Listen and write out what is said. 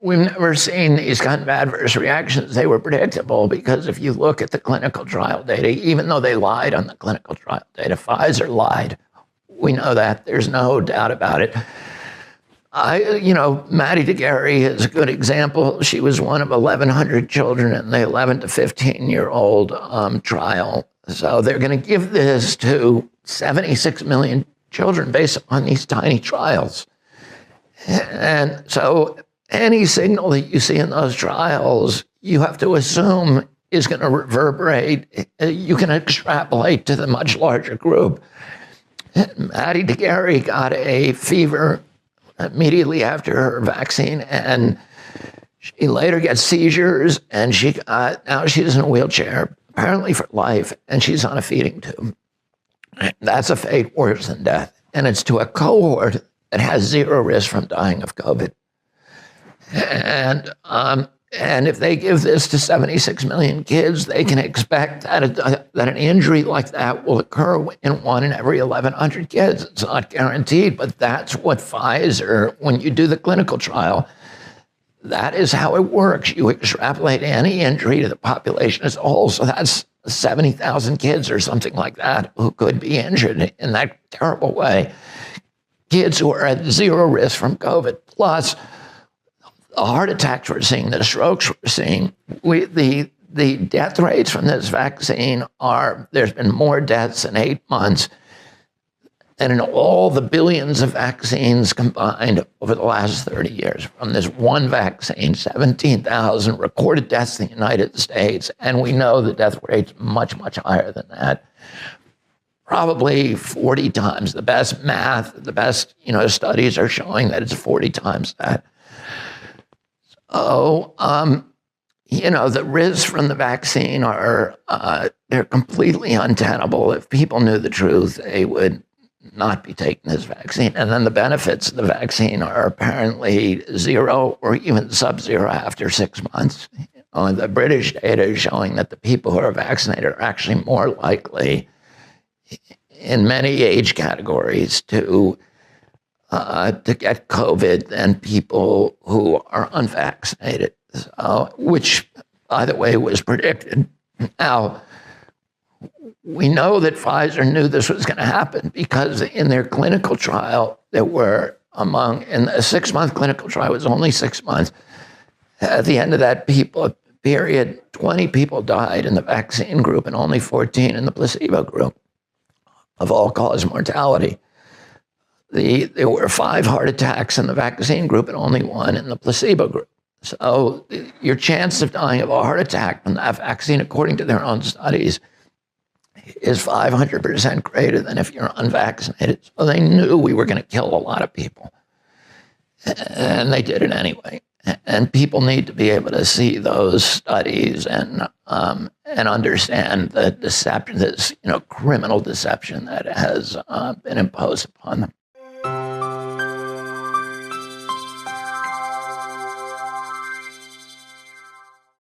we've never seen these kind of adverse reactions. They were predictable because if you look at the clinical trial data, even though they lied on the clinical trial data, Pfizer lied. We know that. There's no doubt about it. Maddie DeGarry is a good example. She was one of 1,100 children in the 11 to 15-year-old trial. So they're going to give this to 76 million children based on these tiny trials. And so any signal that you see in those trials, you have to assume is going to reverberate. You can extrapolate to the much larger group. Maddie DeGarry got a fever immediately after her vaccine, and she later gets seizures, and now she's in a wheelchair, apparently for life, and she's on a feeding tube. That's a fate worse than death. And it's to a cohort that has zero risk from dying of COVID. And if they give this to 76 million kids, they can expect that an injury like that will occur in 1 in every 1,100 kids. It's not guaranteed, but that's what Pfizer, when you do the clinical trial, that is how it works. You extrapolate any injury to the population as a whole. So that's 70,000 kids or something like that who could be injured in that terrible way. Kids who are at zero risk from COVID, plus the heart attacks we're seeing, the strokes we're seeing, the death rates from this vaccine there's been more deaths in 8 months than in all the billions of vaccines combined over the last 30 years. From this one vaccine, 17,000 recorded deaths in the United States, and we know the death rate's much, much higher than that. Probably 40 times. The best math, the best studies are showing that it's 40 times that. So, the risks from the vaccine they're completely untenable. If people knew the truth, they would not be taking this vaccine. And then the benefits of the vaccine are apparently zero or even sub-zero after 6 months. The British data is showing that the people who are vaccinated are actually more likely in many age categories to get COVID than people who are unvaccinated, which, by the way, was predicted. Now, we know that Pfizer knew this was going to happen because in their clinical trial, in the 6-month clinical trial, it was only 6 months. At the end of that period, 20 people died in the vaccine group and only 14 in the placebo group of all-cause mortality. There were 5 heart attacks in the vaccine group and only 1 in the placebo group. So your chance of dying of a heart attack from that vaccine, according to their own studies, is 500% greater than if you're unvaccinated. So they knew we were going to kill a lot of people. And they did it anyway. And people need to be able to see those studies and understand the deception, this criminal deception that has been imposed upon them.